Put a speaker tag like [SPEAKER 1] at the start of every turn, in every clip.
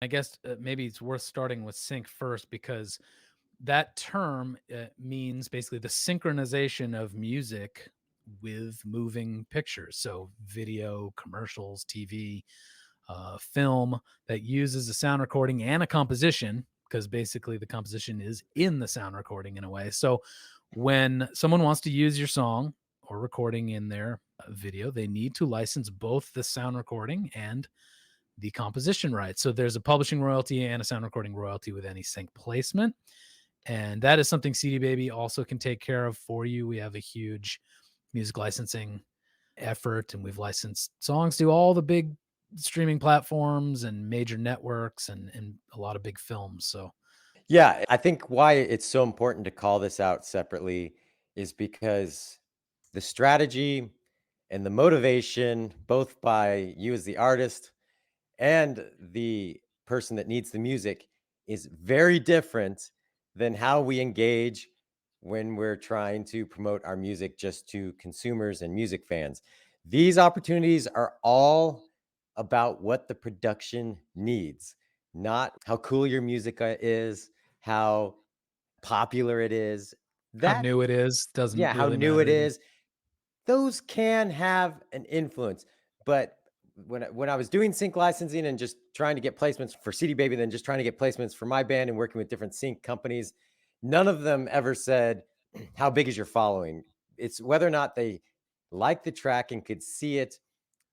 [SPEAKER 1] I guess maybe it's worth starting with sync first because that term means basically the synchronization of music with moving pictures. So, video, commercials, TV, film that uses a sound recording and a composition, because basically the composition is in the sound recording in a way. So, when someone wants to use your song or recording in their video, they need to license both the sound recording and the composition rights. So there's a publishing royalty and a sound recording royalty with any sync placement. And that is something CD Baby also can take care of for you. We have a huge music licensing effort, and we've licensed songs to all the big streaming platforms and major networks and a lot of big films. So
[SPEAKER 2] Yeah, I think why it's so important to call this out separately is because the strategy and the motivation, both by you as the artist and the person that needs the music, is very different than how we engage when we're trying to promote our music just to consumers and music fans. These opportunities are all about what the production needs, not how cool your music is, how popular it is.
[SPEAKER 1] how
[SPEAKER 2] That,
[SPEAKER 1] new it is doesn't
[SPEAKER 2] yeah, how
[SPEAKER 1] really
[SPEAKER 2] new it
[SPEAKER 1] matter.
[SPEAKER 2] is. Those can have an influence, but when I was doing sync licensing and just trying to get placements for CD Baby, then just trying to get placements for my band and working with different sync companies, none of them ever said, "How big is your following?" It's whether or not they like the track and could see it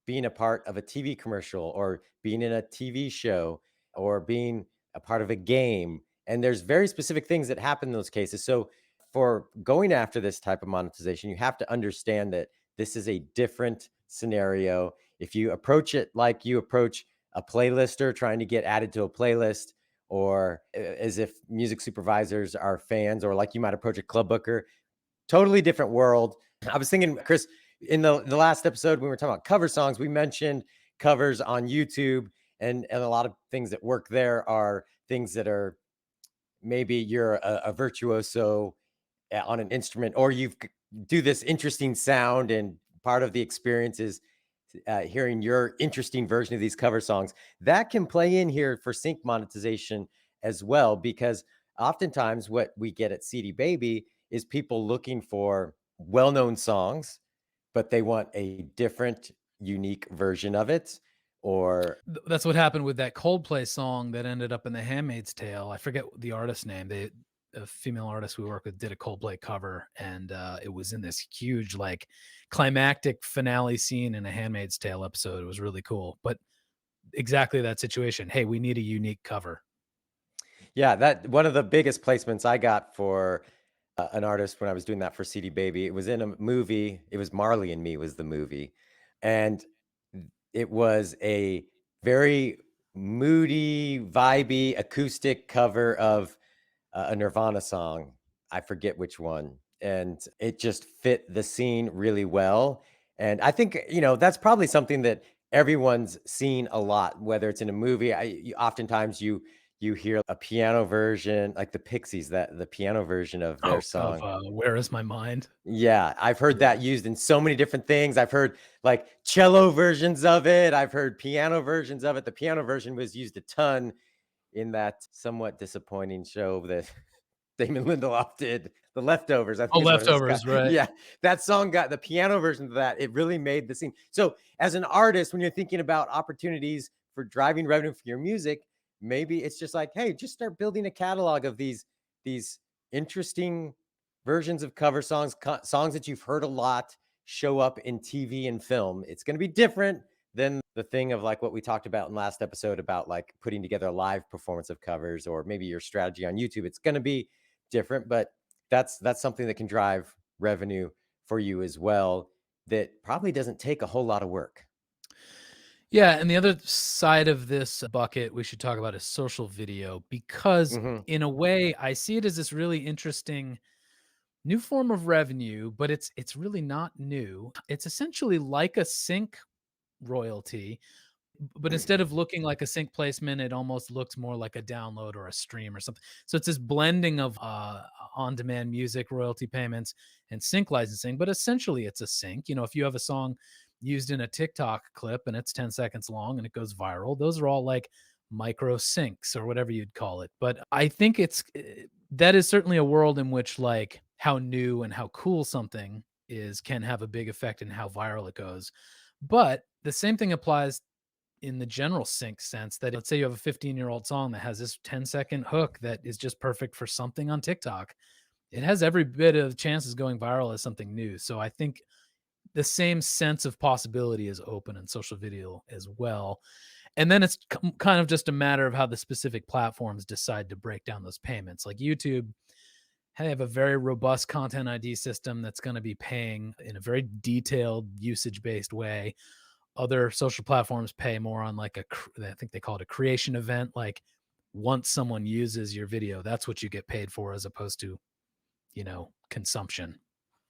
[SPEAKER 2] being a part of a TV commercial or being in a TV show or being a part of a game. And there's very specific things that happen in those cases. So for going after this type of monetization, you have to understand that this is a different scenario. If you approach it like you approach a playlister trying to get added to a playlist, or as if music supervisors are fans, or like you might approach a club booker, totally different world. I was thinking, Chris, in the last episode when we were talking about cover songs, we mentioned covers on YouTube, and a lot of things that work there are things that are maybe you're a virtuoso on an instrument, or do this interesting sound, and part of the experience is hearing your interesting version of these cover songs. That can play in here for sync monetization as well, because oftentimes what we get at CD Baby is people looking for well-known songs, but they want a different, unique version of it. Or
[SPEAKER 1] That's what happened with that Coldplay song that ended up in The Handmaid's Tale. I forget the artist name. They A female artist we work with did a Coldplay cover, and it was in this huge, like, climactic finale scene in a Handmaid's Tale episode. It was really cool, but exactly that situation. Hey, we need a unique cover.
[SPEAKER 2] yeah, that one of the biggest placements I got for an artist when I was doing that for CD Baby. It was in a movie. It was Marley and Me was the movie, and it was a very moody, vibey, acoustic cover of a Nirvana song. I forget which one, and it just fit the scene really well. And I think that's probably something that everyone's seen a lot, whether it's in a movie. Oftentimes you hear a piano version, like the Pixies, that the piano version of their
[SPEAKER 1] Oh, of,
[SPEAKER 2] song.
[SPEAKER 1] Where Is My Mind?
[SPEAKER 2] Yeah, I've heard
[SPEAKER 1] Yeah.
[SPEAKER 2] that used in so many different things. I've heard like cello versions of it. I've heard piano versions of it. The piano version was used a ton in that somewhat disappointing show that Damon Lindelof did, The Leftovers, I
[SPEAKER 1] Oh,
[SPEAKER 2] think is what it was called.
[SPEAKER 1] Leftovers, right.
[SPEAKER 2] Yeah, that song got the piano version of that. It really made the scene. So, as an artist, when you're thinking about opportunities for driving revenue for your music, maybe it's just like, hey, just start building a catalog of these interesting versions of cover songs, songs that you've heard a lot show up in TV and film. It's going to be different than the thing of like what we talked about in last episode about like putting together a live performance of covers, or maybe your strategy on YouTube. It's going to be different, but that's something that can drive revenue for you as well, that probably doesn't take a whole lot of work.
[SPEAKER 1] Yeah, and the other side of this bucket we should talk about is social video, because
[SPEAKER 2] Mhm.
[SPEAKER 1] in a way I see it as this really interesting new form of revenue, but it's really not new. It's essentially like a sync royalty, but instead of looking like a sync placement, it almost looks more like a download or a stream or something. So it's this blending of on-demand music royalty payments and sync licensing, but essentially it's a sync. If you have a song used in a TikTok clip and it's 10 seconds long and it goes viral, those are all like micro syncs or whatever you'd call it. But I think that is certainly a world in which like how new and how cool something is can have a big effect in how viral it goes. But the same thing applies in the general sync sense that let's say you have a 15-year-old song that has this 10-second hook that is just perfect for something on TikTok. It has every bit of chances going viral as something new. So I think the same sense of possibility is open in social video as well. And then it's kind of just a matter of how the specific platforms decide to break down those payments. Like YouTube, they have a very robust content ID system that's going to be paying in a very detailed usage based way. Other social platforms pay more on like I think they call it a creation event. Like once someone uses your video, that's what you get paid for as opposed to, consumption.